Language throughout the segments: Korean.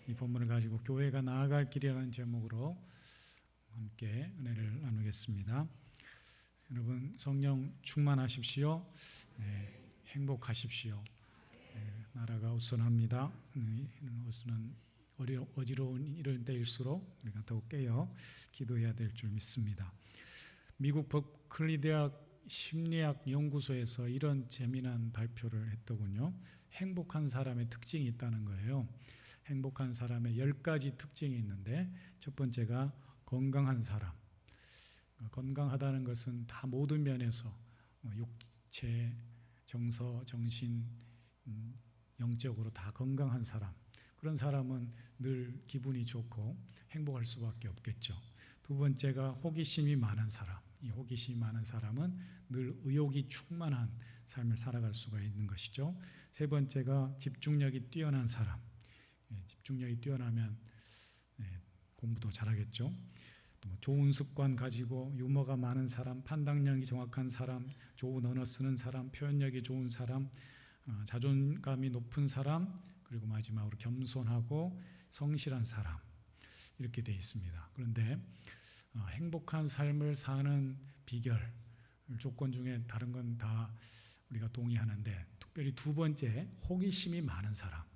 이 본문을 가지고 교회가 나아갈 길이라는 제목으로 함께 은혜를 나누겠습니다. 여러분 성령 충만하십시오. 행복하십시오. 나라가 우선합니다. 우선은 어지러운 이런 때일수록 우리가 더욱 깨어 기도해야 될 줄 믿습니다. 미국 버클리 대학 심리학 연구소에서 이런 재미난 발표를 했더군요. 행복한 사람의 특징이 있다는 거예요. 행복한 사람의 10가지 특징이 있는데 첫 번째가 건강한 사람. 건강하다는 것은 다 모든 면에서 육체, 정서, 정신, 영적으로 다 건강한 사람. 그런 사람은 늘 기분이 좋고 행복할 수밖에 없겠죠. 두 번째가 호기심이 많은 사람. 이 호기심이 많은 사람은 늘 의욕이 충만한 삶을 살아갈 수가 있는 것이죠. 세 번째가 집중력이 뛰어난 사람. 집중력이 뛰어나면 공부도 잘하겠죠. 또 좋은 습관 가지고 유머가 많은 사람, 판단력이 정확한 사람, 좋은 언어 쓰는 사람, 표현력이 좋은 사람, 자존감이 높은 사람, 그리고 마지막으로 겸손하고 성실한 사람, 이렇게 되어 있습니다. 그런데 행복한 삶을 사는 비결, 조건 중에 다른 건 다 우리가 동의하는데 특별히 두 번째, 호기심이 많은 사람.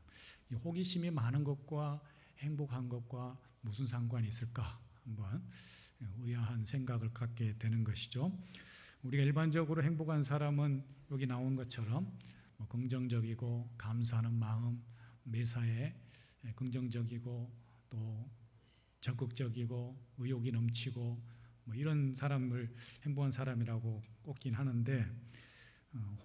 이 호기심이 많은 것과 행복한 것과 무슨 상관이 있을까? 한번 의아한 생각을 갖게 되는 것이죠. 우리가 일반적으로 행복한 사람은 여기 나온 것처럼 긍정적이고 감사하는 마음, 매사에 긍정적이고 또 적극적이고 의욕이 넘치고 이런 사람을 행복한 사람이라고 꼽긴 하는데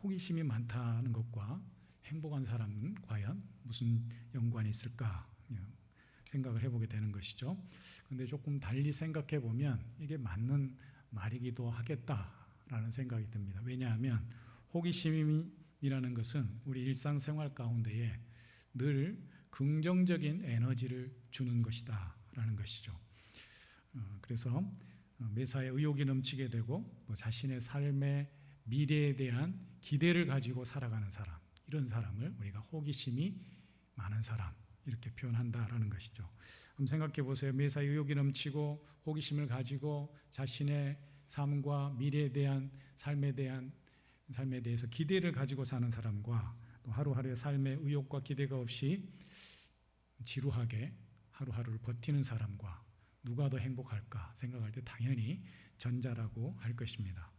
호기심이 많다는 것과 행복한 사람은 과연 무슨 연관이 있을까 생각을 해보게 되는 것이죠. 그런데 조금 달리 생각해 보면 이게 맞는 말이기도 하겠다라는 생각이 듭니다. 왜냐하면 호기심이라는 것은 우리 일상생활 가운데에 늘 긍정적인 에너지를 주는 것이다 라는 것이죠. 그래서 매사에 의욕이 넘치게 되고 또 자신의 삶의 미래에 대한 기대를 가지고 살아가는 사람, 이런 사람을 우리가 호기심이 많은 사람 이렇게 표현한다라는 것이죠. 한번 생각해 보세요. 매사에 의욕이 넘치고 호기심을 가지고 자신의 삶과 미래에 대한 삶에 대해서 기대를 가지고 사는 사람과 또 하루하루의 삶의 의욕과 기대가 없이 지루하게 하루하루를 버티는 사람과 누가 더 행복할까 생각할 때 당연히 전자라고 할 것입니다.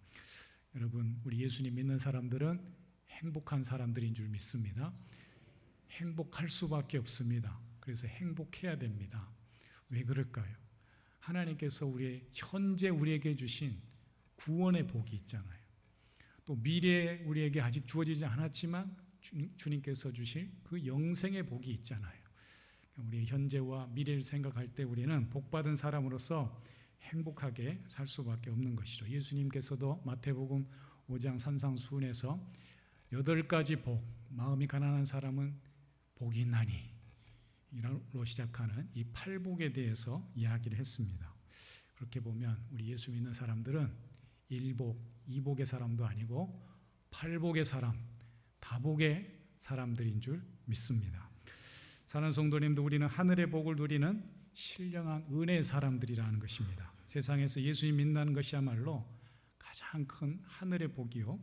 여러분, 우리 예수님 믿는 사람들은 행복한 사람들인 줄 믿습니다. 행복할 수밖에 없습니다. 그래서 행복해야 됩니다. 왜 그럴까요? 하나님께서 현재 우리에게 주신 구원의 복이 있잖아요. 또 미래에 우리에게 아직 주어지지 않았지만 주님께서 주실 그 영생의 복이 있잖아요. 우리 현재와 미래를 생각할 때 우리는 복받은 사람으로서 행복하게 살 수밖에 없는 것이죠. 예수님께서도 마태복음 5장 산상수훈에서 8가지 복, 마음이 가난한 사람은 복이 있나니 이로 시작하는 이 8복에 대해서 이야기를 했습니다. 그렇게 보면 우리 예수 믿는 사람들은 1복, 2복의 사람도 아니고 8복의 사람, 다복의 사람들인 줄 믿습니다. 사랑하는 성도님도 우리는 하늘의 복을 누리는 신령한 은혜의 사람들이라는 것입니다. 세상에서 예수님 믿는 것이야말로 가장 큰 하늘의 복이요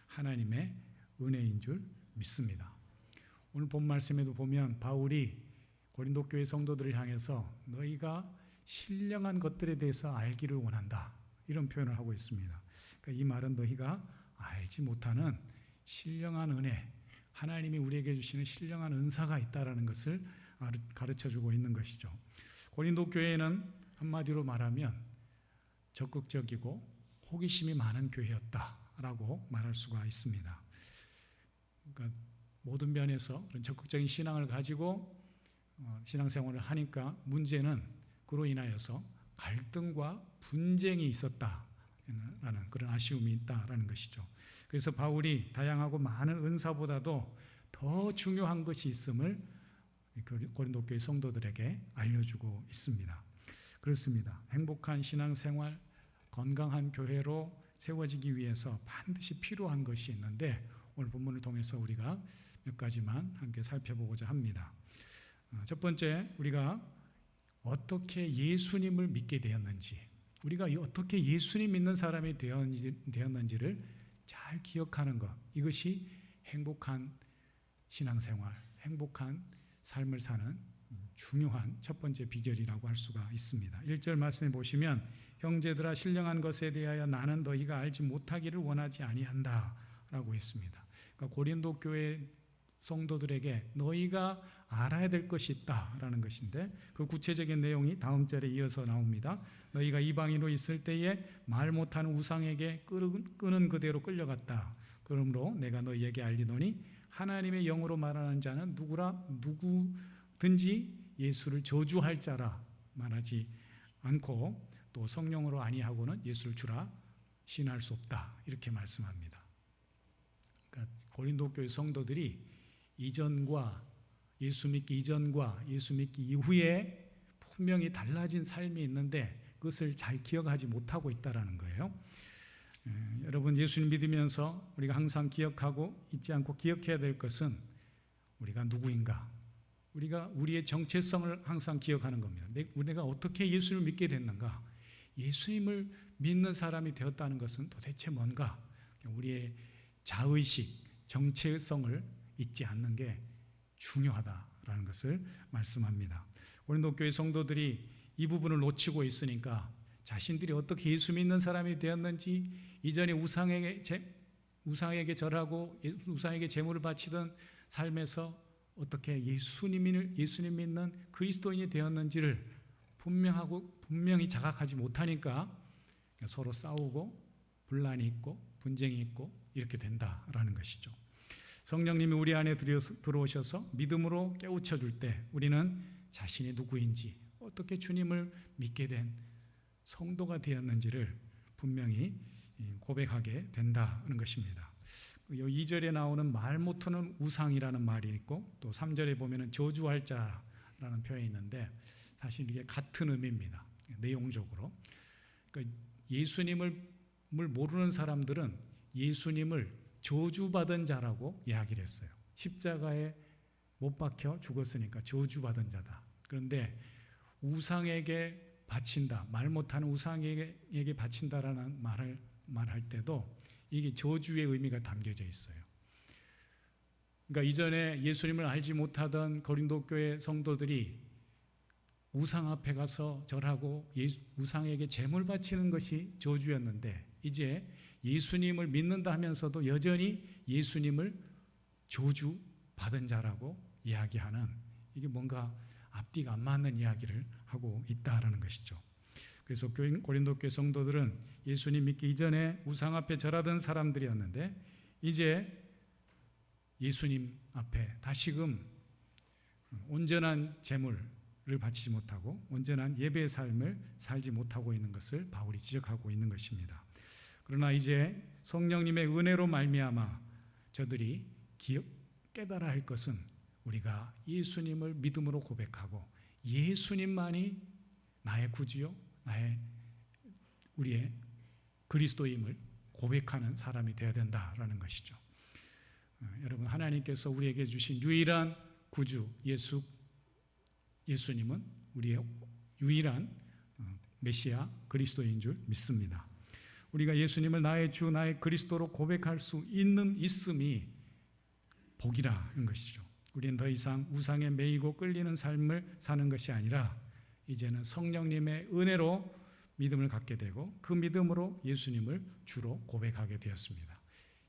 하나님의 은혜인 줄 믿습니다. 오늘 본 말씀에도 보면 바울이 고린도 교회 성도들을 향해서 너희가 신령한 것들에 대해서 알기를 원한다 이런 표현을 하고 있습니다. 그러니까 이 말은 너희가 알지 못하는 신령한 은혜, 하나님이 우리에게 주시는 신령한 은사가 있다는 것을 가르쳐주고 있는 것이죠. 고린도 교회는 한마디로 말하면 적극적이고 호기심이 많은 교회였다라고 말할 수가 있습니다. 그러니까 모든 면에서 그런 적극적인 신앙을 가지고 신앙생활을 하니까 문제는 그로 인하여서 갈등과 분쟁이 있었다라는 그런 아쉬움이 있다라는 것이죠. 그래서 바울이 다양하고 많은 은사보다도 더 중요한 것이 있음을 고린도 교회 성도들에게 알려주고 있습니다. 그렇습니다. 행복한 신앙생활, 건강한 교회로 세워지기 위해서 반드시 필요한 것이 있는데 오늘 본문을 통해서 우리가 몇 가지만 함께 살펴보고자 합니다. 첫 번째, 우리가 어떻게 예수님을 믿게 되었는지, 우리가 어떻게 예수님 믿는 사람이 되었는지를 잘 기억하는 것, 이것이 행복한 신앙생활, 행복한 삶을 사는 중요한 첫 번째 비결이라고 할 수가 있습니다. 1절 말씀해 보시면 형제들아 신령한 것에 대하여 나는 너희가 알지 못하기를 원하지 아니한다 라고 했습니다. 그러니까 고린도 교회 성도들에게 너희가 알아야 될 것이 있다라는 것인데, 그 구체적인 내용이 다음 절에 이어서 나옵니다. 너희가 이방인으로 있을 때에 말 못하는 우상에게 끄는 그대로 끌려갔다. 그러므로 내가 너희에게 알리노니 하나님의 영으로 말하는 자는 누구든지 예수를 저주할 자라 말하지 않고, 또 성령으로 아니하고는 예수를 주라 신할 수 없다, 이렇게 말씀합니다. 그러니까 고린도 교회 성도들이 예수 믿기 이전과 예수 믿기 이후에 분명히 달라진 삶이 있는데 그것을 잘 기억하지 못하고 있다는 거예요. 여러분, 예수님 믿으면서 우리가 항상 기억하고 잊지 않고 기억해야 될 것은 우리가 누구인가, 우리가 우리의 정체성을 항상 기억하는 겁니다. 내가 어떻게 예수를 믿게 됐는가, 예수님을 믿는 사람이 되었다는 것은 도대체 뭔가, 우리의 자의식, 정체성을 잊지 않는 게 중요하다라는 것을 말씀합니다. 고린도 교회 성도들이 이 부분을 놓치고 있으니까 자신들이 어떻게 예수 믿는 사람이 되었는지, 이전에 우상에게 절하고 우상에게 제물을 바치던 삶에서 어떻게 예수님 믿는 그리스도인이 되었는지를 분명히 자각하지 못하니까 서로 싸우고 분란이 있고 분쟁이 있고 이렇게 된다라는 것이죠. 성령님이 우리 안에 들어오셔서 믿음으로 깨우쳐 줄 때 우리는 자신이 누구인지, 어떻게 주님을 믿게 된 성도가 되었는지를 분명히 고백하게 된다는 것입니다. 2절에 나오는 말 못하는 우상이라는 말이 있고, 또 3절에 보면은 저주할 자라는 표현이 있는데, 사실 이게 같은 의미입니다. 내용적으로. 그러니까 예수님을 모르는 사람들은 예수님을 저주받은 자라고 이야기를 했어요. 십자가에 못 박혀 죽었으니까 저주받은 자다. 그런데 우상에게 바친다, 말 못하는 우상에게 바친다라는 말할 때도 이게 저주의 의미가 담겨져 있어요. 그러니까 이전에 예수님을 알지 못하던 고린도 교회 성도들이 우상 앞에 가서 절하고 우상에게 제물 바치는 것이 저주였는데, 이제 예수님을 믿는다 하면서도 여전히 예수님을 저주받은 자라고 이야기하는, 이게 뭔가 앞뒤가 안 맞는 이야기를 하고 있다라는 것이죠. 그래서 고린도 교회 성도들은 예수님 믿기 이전에 우상 앞에 절하던 사람들이었는데, 이제 예수님 앞에 다시금 온전한 제물을 바치지 못하고 온전한 예배의 삶을 살지 못하고 있는 것을 바울이 지적하고 있는 것입니다. 그러나 이제 성령님의 은혜로 말미암아 저들이 깨달아야 할 것은, 우리가 예수님을 믿음으로 고백하고 예수님만이 나의 구주요, 우리의 그리스도임을 고백하는 사람이 되어야 된다라는 것이죠. 여러분, 하나님께서 우리에게 주신 유일한 구주 예수님은 우리의 유일한 메시아 그리스도인 줄 믿습니다. 우리가 예수님을 나의 주, 나의 그리스도로 고백할 수 있음이 복이라는 것이죠. 우리는 더 이상 우상에 매이고 끌리는 삶을 사는 것이 아니라 이제는 성령님의 은혜로 믿음을 갖게 되고 그 믿음으로 예수님을 주로 고백하게 되었습니다.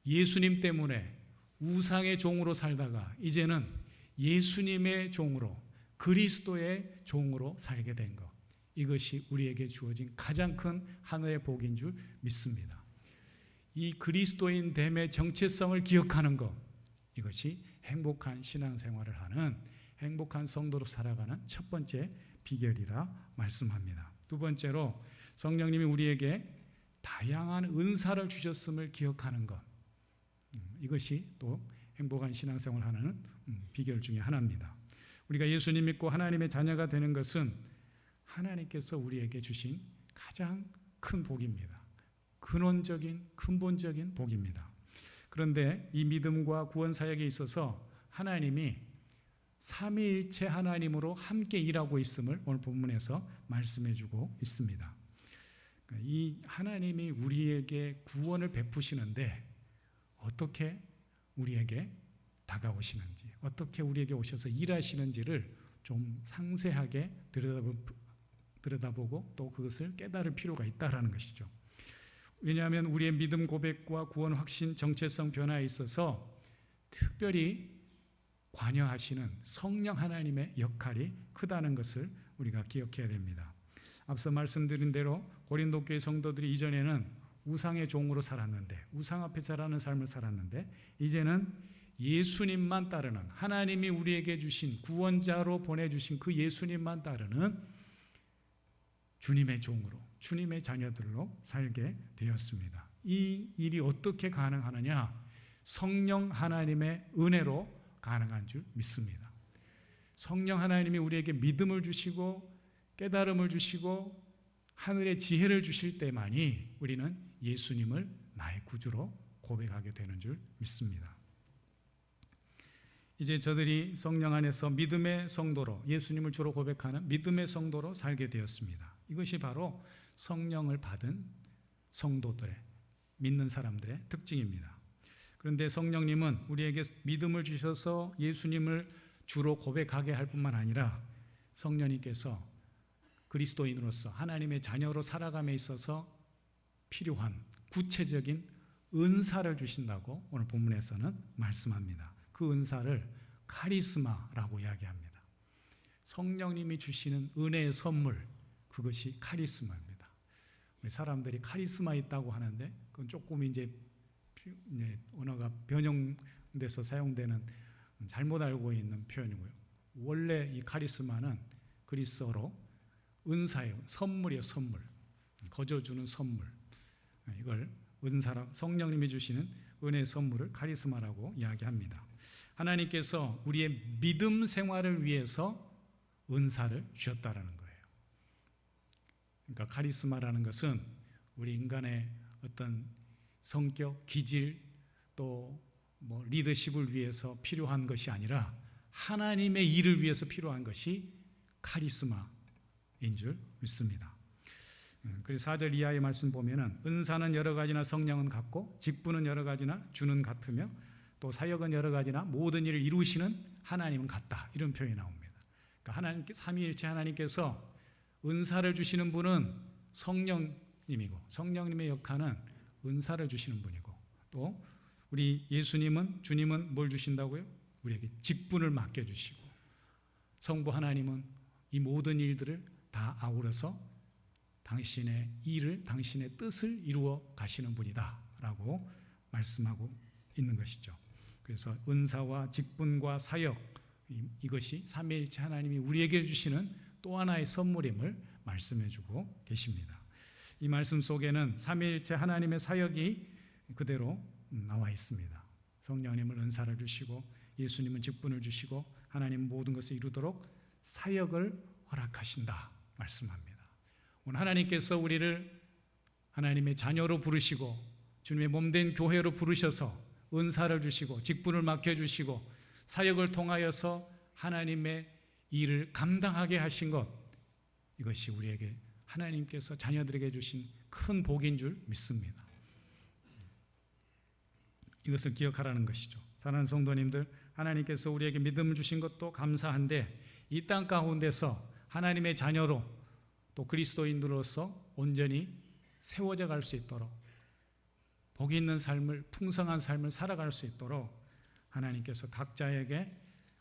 예수님 때문에 우상의 종으로 살다가 이제는 예수님의 종으로, 그리스도의 종으로 살게 된 것, 이것이 우리에게 주어진 가장 큰 하늘의 복인 줄 믿습니다. 이 그리스도인 됨의 정체성을 기억하는 것, 이것이 행복한 신앙생활을 하는, 행복한 성도로 살아가는 첫 번째 비결이라 말씀합니다. 두 번째로 성령님이 우리에게 다양한 은사를 주셨음을 기억하는 것, 이것이 또 행복한 신앙생활을 하는 비결 중에 하나입니다. 우리가 예수님 믿고 하나님의 자녀가 되는 것은 하나님께서 우리에게 주신 가장 큰 복입니다. 근본적인 복입니다. 그런데 이 믿음과 구원 사역에 있어서 하나님이 삼위일체 하나님으로 함께 일하고 있음을 오늘 본문에서 말씀해 주고 있습니다. 이 하나님이 우리에게 구원을 베푸시는데 어떻게 우리에게 다가오시는지, 어떻게 우리에게 오셔서 일하시는지를 좀 상세하게 들여다보고 또 그것을 깨달을 필요가 있다라는 것이죠. 왜냐하면 우리의 믿음 고백과 구원 확신 정체성 변화에 있어서 특별히 관여하시는 성령 하나님의 역할이 크다는 것을 우리가 기억해야 됩니다. 앞서 말씀드린 대로 고린도 교회 성도들이 이전에는 우상의 종으로 살았는데, 우상 앞에 자라는 삶을 살았는데, 이제는 예수님만 따르는, 하나님이 우리에게 주신 구원자로 보내주신 그 예수님만 따르는 주님의 종으로, 주님의 자녀들로 살게 되었습니다. 이 일이 어떻게 가능하느냐? 성령 하나님의 은혜로 가능한 줄 믿습니다. 성령 하나님이 우리에게 믿음을 주시고 깨달음을 주시고 하늘의 지혜를 주실 때만이 우리는 예수님을 나의 구주로 고백하게 되는 줄 믿습니다. 이제 저들이 성령 안에서 믿음의 성도로, 예수님을 주로 고백하는 믿음의 성도로 살게 되었습니다. 이것이 바로 성령을 받은 성도들의, 믿는 사람들의 특징입니다. 그런데 성령님은 우리에게 믿음을 주셔서 예수님을 주로 고백하게 할 뿐만 아니라 성령님께서 그리스도인으로서 하나님의 자녀로 살아감에 있어서 필요한 구체적인 은사를 주신다고 오늘 본문에서는 말씀합니다. 그 은사를 카리스마라고 이야기합니다. 성령님이 주시는 은혜의 선물, 그것이 카리스마입니다. 우리 사람들이 카리스마 있다고 하는데 그건 조금 이제 언어가 변형돼서 사용되는 잘못 알고 있는 표현이고요. 원래 이 카리스마는 그리스어로 은사예요. 선물이에요. 선물. 거저주는 선물. 이걸 은사라, 성령님이 주시는 은혜의 선물을 카리스마라고 이야기합니다. 하나님께서 우리의 믿음 생활을 위해서 은사를 주셨다라는 거예요. 그러니까 카리스마라는 것은 우리 인간의 어떤 성격, 기질, 또 리더십을 위해서 필요한 것이 아니라 하나님의 일을 위해서 필요한 것이 카리스마인 줄 믿습니다. 그래서 4절 이하의 말씀 보면은 은사는 여러 가지나 성령은 같고 직분은 여러 가지나 주는 같으며 또 사역은 여러 가지나 모든 일을 이루시는 하나님은 같다. 이런 표현이 나옵니다. 그러니까 하나님께, 삼위일체 하나님께서 은사를 주시는 분은 성령님이고 성령님의 역할은 은사를 주시는 분이고 또 우리 예수님은, 주님은 뭘 주신다고요? 우리에게 직분을 맡겨주시고 성부 하나님은 이 모든 일들을 다 아우러서 당신의 일을, 당신의 뜻을 이루어 가시는 분이다 라고 말씀하고 있는 것이죠. 그래서 은사와 직분과 사역, 이것이 삼위일체 하나님이 우리에게 주시는 또 하나의 선물임을 말씀해 주고 계십니다. 이 말씀 속에는 삼위일체 하나님의 사역이 그대로 나와 있습니다. 성령님은 은사를 주시고 예수님은 직분을 주시고 하나님은 모든 것을 이루도록 사역을 허락하신다 말씀합니다. 오늘 하나님께서 우리를 하나님의 자녀로 부르시고 주님의 몸된 교회로 부르셔서 은사를 주시고 직분을 맡겨주시고 사역을 통하여서 하나님의 일을 감당하게 하신 것, 이것이 우리에게 하나님께서 자녀들에게 주신 큰 복인 줄 믿습니다. 이것을 기억하라는 것이죠. 사랑하는 성도님들, 하나님께서 우리에게 믿음을 주신 것도 감사한데 이 땅 가운데서 하나님의 자녀로 또 그리스도인으로서 온전히 세워져 갈 수 있도록 복 있는 삶을, 풍성한 삶을 살아갈 수 있도록 하나님께서 각자에게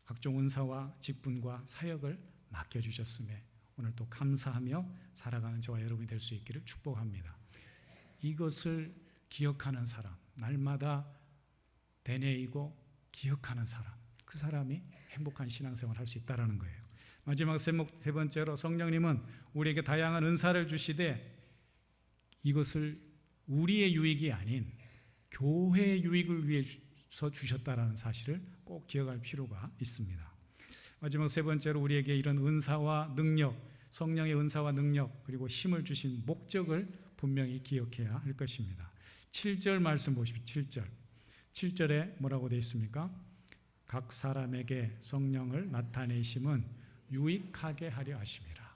각종 은사와 직분과 사역을 맡겨주셨음에 오늘 또 감사하며 살아가는 저와 여러분이 될 수 있기를 축복합니다. 이것을 기억하는 사람, 날마다 되뇌이고 기억하는 사람, 그 사람이 행복한 신앙생활을 할 수 있다는 거예요. 마지막 세 번째로 성령님은 우리에게 다양한 은사를 주시되 이것을 우리의 유익이 아닌 교회의 유익을 위해서 주셨다는 사실을 꼭 기억할 필요가 있습니다. 마지막 세 번째로 우리에게 이런 은사와 능력, 성령의 은사와 능력 그리고 힘을 주신 목적을 분명히 기억해야 할 것입니다. 7절 말씀 보십시오. 7절에 뭐라고 되어 있습니까? 각 사람에게 성령을 나타내심은 유익하게 하려 하심이라.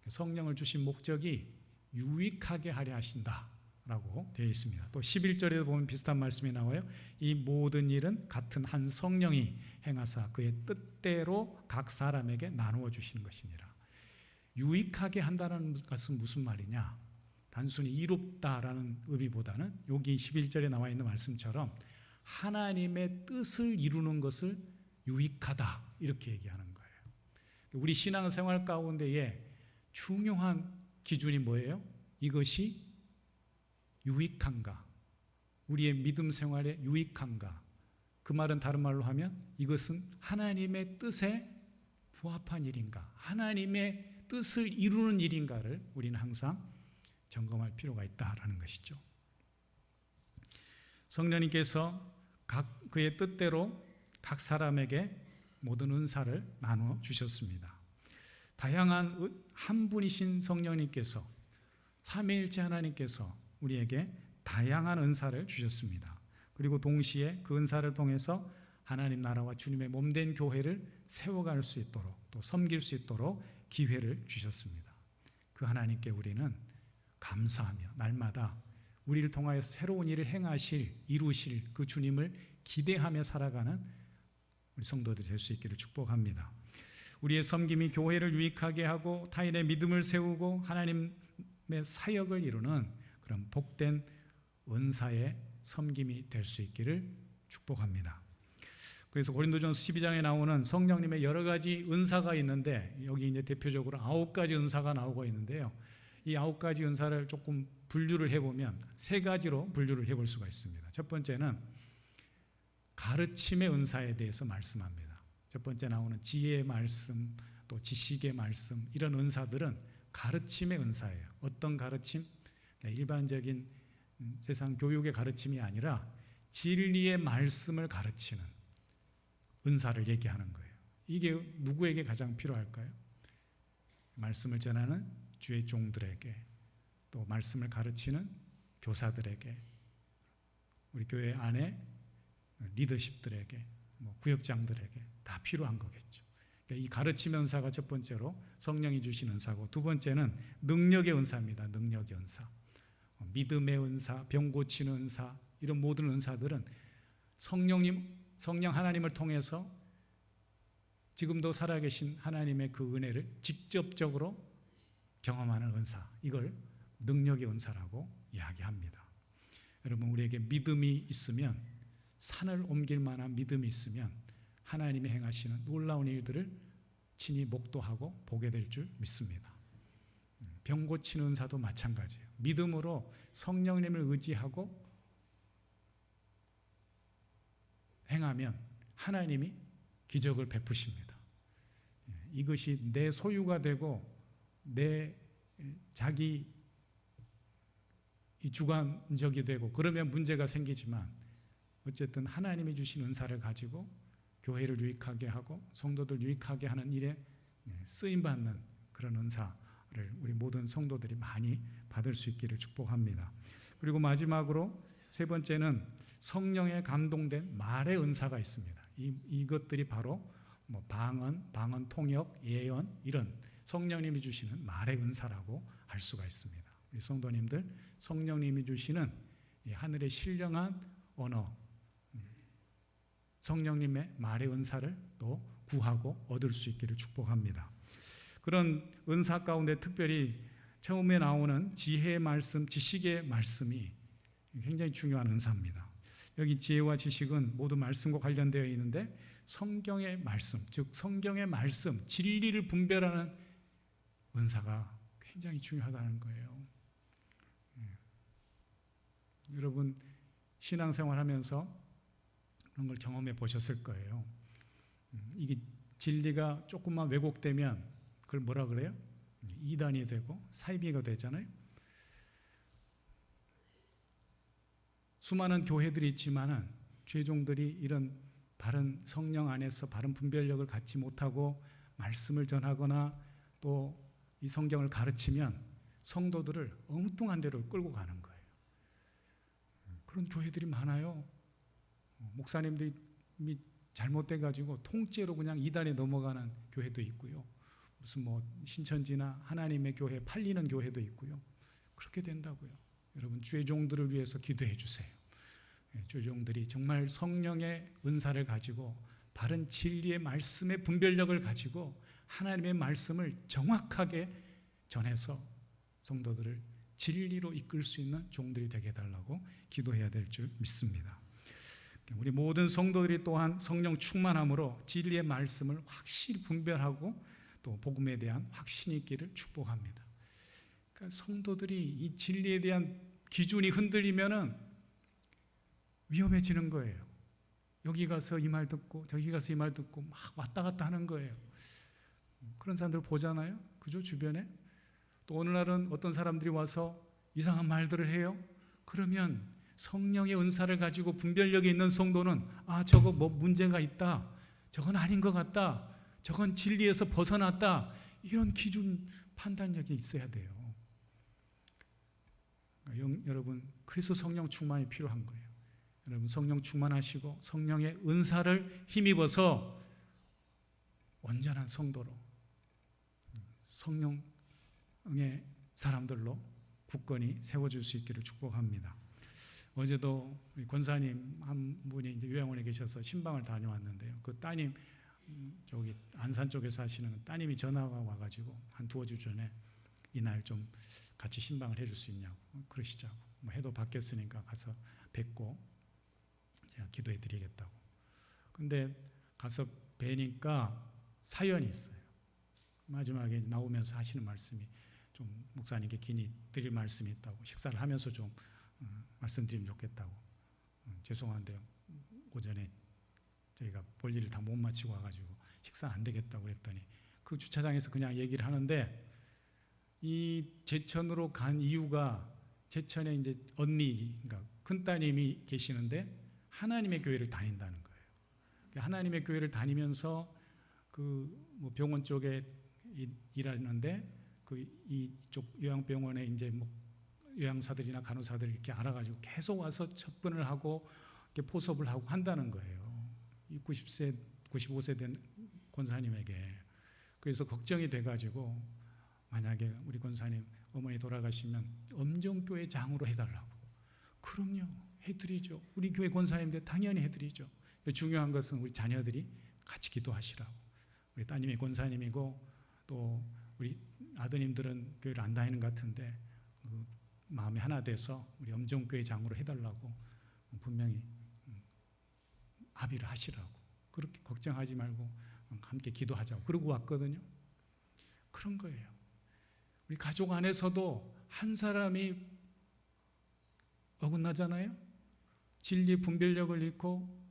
성령을 주신 목적이 유익하게 하려 하신다라고 되어 있습니다. 또 11절에도 보면 비슷한 말씀이 나와요. 이 모든 일은 같은 한 성령이 행하사 그의 뜻대로 각 사람에게 나누어 주시는 것이니라. 유익하게 한다는 것은 무슨 말이냐? 단순히 이롭다라는 의미보다는 여기 11절에 나와 있는 말씀처럼 하나님의 뜻을 이루는 것을 유익하다 이렇게 얘기하는 거예요. 우리 신앙생활 가운데에 중요한 기준이 뭐예요? 이것이 유익한가? 우리의 믿음 생활에 유익한가? 그 말은 다른 말로 하면 이것은 하나님의 뜻에 부합한 일인가? 하나님의 뜻을 이루는 일인가를 우리는 항상 점검할 필요가 있다라는 것이죠. 성령님께서 그의 뜻대로 각 사람에게 모든 은사를 나누어 주셨습니다. 다양한 한 분이신 성령님께서 삼위일체 하나님께서 우리에게 다양한 은사를 주셨습니다. 그리고 동시에 그 은사를 통해서 하나님 나라와 주님의 몸된 교회를 세워갈 수 있도록 또 섬길 수 있도록 기회를 주셨습니다. 그 하나님께 우리는 감사하며 날마다 우리를 통하여 새로운 일을 이루실 그 주님을 기대하며 살아가는 우리 성도들이 될 수 있기를 축복합니다. 우리의 섬김이 교회를 유익하게 하고 타인의 믿음을 세우고 하나님의 사역을 이루는 그런 복된 은사의 섬김이 될 수 있기를 축복합니다. 그래서 고린도전서 12장에 나오는 성령님의 여러 가지 은사가 있는데 여기 이제 대표적으로 9가지 은사가 나오고 있는데요. 이 9가지 은사를 조금 분류를 해보면 3가지로 분류를 해볼 수가 있습니다. 첫 번째는 가르침의 은사에 대해서 말씀합니다. 첫 번째 나오는 지혜의 말씀, 또 지식의 말씀, 이런 은사들은 가르침의 은사예요. 어떤 가르침? 일반적인 세상 교육의 가르침이 아니라 진리의 말씀을 가르치는 은사를 얘기하는 거예요. 이게 누구에게 가장 필요할까요? 말씀을 전하는 주의 종들에게, 또 말씀을 가르치는 교사들에게, 우리 교회 안에 리더십들에게, 구역장들에게 다 필요한 거겠죠. 그러니까 이 가르침 은사가 첫 번째로 성령이 주신 은사고, 두 번째는 능력의 은사입니다. 능력의 은사, 믿음의 은사, 병 고치는 은사, 이런 모든 은사들은 성령 하나님을 통해서 지금도 살아계신 하나님의 그 은혜를 직접적으로 경험하는 은사, 이걸 능력의 은사라고 이야기합니다. 여러분, 우리에게 믿음이 있으면, 산을 옮길 만한 믿음이 있으면 하나님이 행하시는 놀라운 일들을 친히 목도하고 보게 될 줄 믿습니다. 병 고치는 은사도 마찬가지예요. 믿음으로 성령님을 의지하고 행하면 하나님이 기적을 베푸십니다. 이것이 내 소유가 되고 내 자기 주관적이 되고 그러면 문제가 생기지만, 어쨌든 하나님이 주신 은사를 가지고 교회를 유익하게 하고 성도들 유익하게 하는 일에 쓰임받는 그런 은사를 우리 모든 성도들이 많이 받을 수 있기를 축복합니다. 그리고 마지막으로 세 번째는 성령에 감동된 말의 은사가 있습니다. 이것들이 바로 방언, 통역, 예언, 이런 성령님이 주시는 말의 은사라고 할 수가 있습니다. 우리 성도님들, 성령님이 주시는 이 하늘의 신령한 언어, 성령님의 말의 은사를 또 구하고 얻을 수 있기를 축복합니다. 그런 은사 가운데 특별히 처음에 나오는 지혜의 말씀, 지식의 말씀이 굉장히 중요한 은사입니다. 여기 지혜와 지식은 모두 말씀과 관련되어 있는데, 성경의 말씀, 즉 성경의 말씀, 진리를 분별하는 은사가 굉장히 중요하다는 거예요. 여러분, 신앙생활 하면서 그런 걸 경험해 보셨을 거예요. 이게 진리가 조금만 왜곡되면 그걸 뭐라 그래요? 이단이 되고 사이비가 되잖아요. 수많은 교회들이 있지만은 죄종들이 이런 바른 성령 안에서 바른 분별력을 갖지 못하고 말씀을 전하거나 또 이 성경을 가르치면 성도들을 엉뚱한 데로 끌고 가는 거예요. 그런 교회들이 많아요. 목사님들이 잘못돼 가지고 통째로 그냥 이단에 넘어가는 교회도 있고요. 무슨 뭐 신천지나 하나님의 교회 팔리는 교회도 있고요. 그렇게 된다고요. 여러분, 주의 종들을 위해서 기도해 주세요. 주의 종들이 정말 성령의 은사를 가지고 바른 진리의 말씀의 분별력을 가지고 하나님의 말씀을 정확하게 전해서 성도들을 진리로 이끌 수 있는 종들이 되게 해달라고 기도해야 될 줄 믿습니다. 우리 모든 성도들이 또한 성령 충만함으로 진리의 말씀을 확실히 분별하고 또 복음에 대한 확신이 있기를 축복합니다. 그러니까 성도들이 이 진리에 대한 기준이 흔들리면은 위험해지는 거예요. 여기 가서 이 말 듣고 저기 가서 이 말 듣고 막 왔다 갔다 하는 거예요. 그런 사람들 보잖아요. 그죠? 주변에. 또 어느 날은 어떤 사람들이 와서 이상한 말들을 해요. 그러면 성령의 은사를 가지고 분별력이 있는 성도는 저거 뭐 문제가 있다. 저건 아닌 것 같다. 저건 진리에서 벗어났다. 이런 기준 판단력이 있어야 돼요. 여러분, 그래서 성령 충만이 필요한 거예요. 여러분, 성령 충만하시고 성령의 은사를 힘입어서 온전한 성도로 성령의 사람들로 굳건히 세워줄 수 있기를 축복합니다. 어제도 우리 권사님 한 분이 이제 요양원에 계셔서 신방을 다녀왔는데요. 그 따님, 저기 안산 쪽에 사시는 따님이 전화가 와가지고 한 두어 주 전에 이날 좀 같이 신방을 해줄 수 있냐고 그러시자고. 뭐 해도 바뀌었으니까 가서 뵙고 제가 기도해 드리겠다고. 근데 가서 뵈니까 사연이 있어요. 마지막에 나오면서 하시는 말씀이 좀 목사님께 긴히 드릴 말씀이 있다고. 식사를 하면서 좀 말씀드리면 좋겠다고. 죄송한데요. 오전에 저희가 볼 일을 다 못 마치고 와가지고 식사 안 되겠다고 그랬더니 그 주차장에서 그냥 얘기를 하는데 이 제천으로 간 이유가 제천에 이제 언니, 그러니까 큰 따님이 계시는데 하나님의 교회를 다닌다는 거예요. 하나님의 교회를 다니면서 그 뭐 병원 쪽에 일하는데 그 이쪽 요양병원에 이제 뭐 요양사들이나 간호사들 이렇게 알아가지고 계속 와서 접근을 하고 이렇게 포섭을 하고 한다는 거예요. 90세, 95세 된 권사님에게. 그래서 걱정이 돼가지고 만약에 우리 권사님 어머니 돌아가시면 엄정교회 장으로 해달라고. 그럼요, 해드리죠. 우리 교회 권사님들 당연히 해드리죠. 중요한 것은 우리 자녀들이 같이 기도하시라고. 우리 따님이 권사님이고 또 우리 아드님들은 교회를 안 다니는 것 같은데 마음이 하나 돼서 우리 엄정교회 장으로 해달라고 분명히 합의를 하시라고. 그렇게 걱정하지 말고 함께 기도하자고. 그러고 왔거든요. 그런 거예요. 우리 가족 안에서도 한 사람이 어긋나잖아요. 진리 분별력을 잃고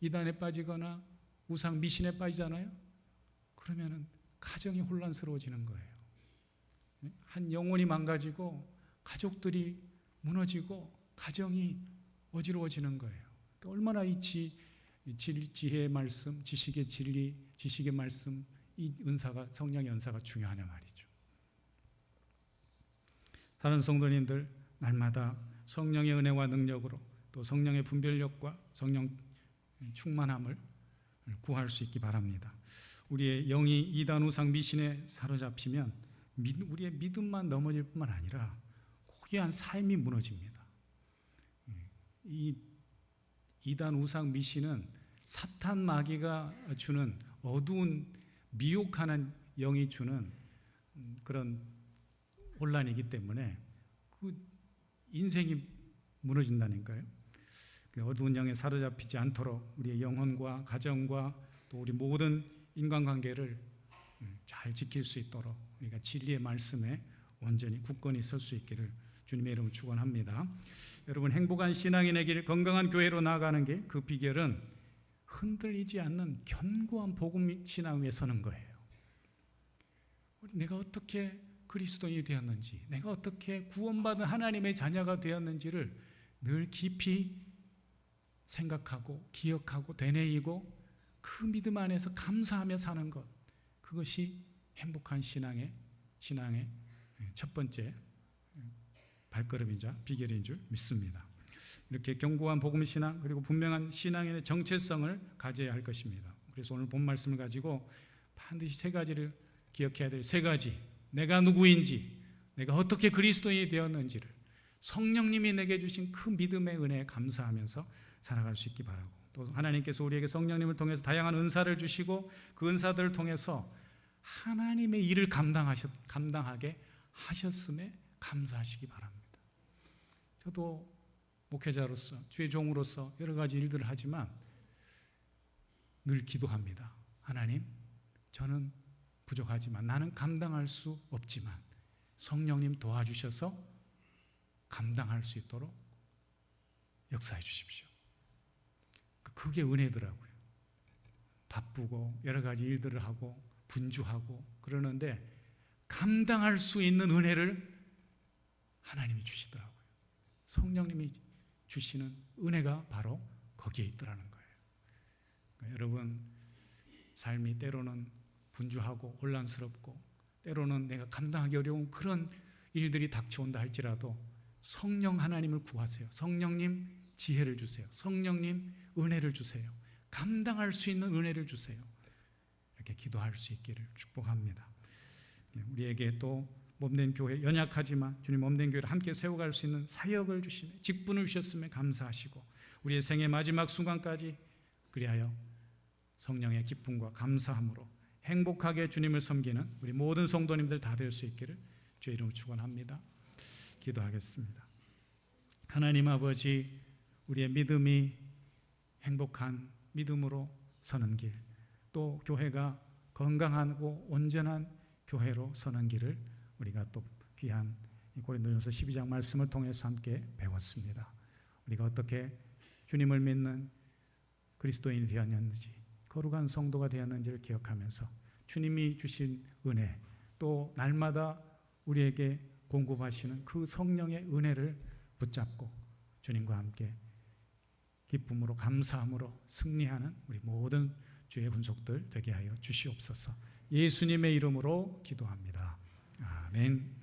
이단에 빠지거나 우상 미신에 빠지잖아요. 그러면은 가정이 혼란스러워지는 거예요. 한 영혼이 망가지고 가족들이 무너지고 가정이 어지러워지는 거예요. 그러니까 얼마나 이 지혜의 말씀, 지식의 진리, 지식의 말씀, 이 은사가, 성령의 은사가 중요하냐 말이죠. 다른 성도님들 날마다 성령의 은혜와 능력으로 또 성령의 분별력과 성령 충만함을 구할 수 있기 바랍니다. 우리의 영이 이단 우상 미신에 사로잡히면 우리의 믿음만 넘어질 뿐만 아니라 고귀한 삶이 무너집니다. 이 이단 우상 미신은 사탄 마귀가 주는 어두운 미혹하는 영이 주는 그런 혼란이기 때문에 그 인생이 무너진다니까요. 어두운 영에 사로잡히지 않도록 우리의 영혼과 가정과 또 우리 모든 인간관계를 잘 지킬 수 있도록 우리가 진리의 말씀에 온전히 굳건히 설 수 있기를 주님의 이름으로 축원합니다. 여러분, 행복한 신앙인의 길, 건강한 교회로 나아가는 길, 그 비결은 흔들리지 않는 견고한 복음 신앙 위에 서는 거예요. 내가 어떻게 그리스도인이 되었는지, 내가 어떻게 구원받은 하나님의 자녀가 되었는지를 늘 깊이 생각하고 기억하고 되뇌이고 그 믿음 안에서 감사하며 사는 것, 그것이 행복한 신앙의 첫 번째 발걸음이자 비결인 줄 믿습니다. 이렇게 견고한 복음 신앙 그리고 분명한 신앙의 정체성을 가져야 할 것입니다. 그래서 오늘 본 말씀을 가지고 반드시 세 가지를 기억해야 될 세 가지, 내가 누구인지, 내가 어떻게 그리스도인이 되었는지를 성령님이 내게 주신 그 믿음의 은혜에 감사하면서 살아갈 수 있기 바라고, 또 하나님께서 우리에게 성령님을 통해서 다양한 은사를 주시고 그 은사들을 통해서 하나님의 일을 감당하게 하셨음에 감사하시기 바랍니다. 저도 목회자로서 주의 종으로서 여러 가지 일들을 하지만 늘 기도합니다. 하나님, 저는 부족하지만, 나는 감당할 수 없지만 성령님 도와주셔서 감당할 수 있도록 역사해 주십시오. 그게 은혜더라고요. 바쁘고 여러 가지 일들을 하고 분주하고 그러는데 감당할 수 있는 은혜를 하나님이 주시더라고요. 성령님이 주시는 은혜가 바로 거기에 있더라는 거예요. 그러니까 여러분 삶이 때로는 분주하고 혼란스럽고 때로는 내가 감당하기 어려운 그런 일들이 닥쳐온다 할지라도 성령 하나님을 구하세요. 성령님 지혜를 주세요. 성령님 은혜를 주세요. 감당할 수 있는 은혜를 주세요. 이렇게 기도할 수 있기를 축복합니다. 우리에게 또 몸된 교회, 연약하지만 주님 몸된 교회를 함께 세워갈 수 있는 사역을 주시며 직분을 주셨음에 감사하시고 우리의 생의 마지막 순간까지 그리하여 성령의 기쁨과 감사함으로 행복하게 주님을 섬기는 우리 모든 성도님들 다 될 수 있기를 주의 이름으로 축원합니다. 기도하겠습니다. 하나님 아버지, 우리의 믿음이 행복한 믿음으로 서는 길, 또 교회가 건강하고 온전한 교회로 서는 길을 우리가 또 귀한 고린도전서 12장 말씀을 통해서 함께 배웠습니다. 우리가 어떻게 주님을 믿는 그리스도인이 되었는지, 거룩한 성도가 되었는지를 기억하면서 주님이 주신 은혜, 또 날마다 우리에게 공급하시는 그 성령의 은혜를 붙잡고 주님과 함께 기쁨으로 감사함으로 승리하는 우리 모든 주의 훈속들 되게 하여 주시옵소서. 예수님의 이름으로 기도합니다. 아멘.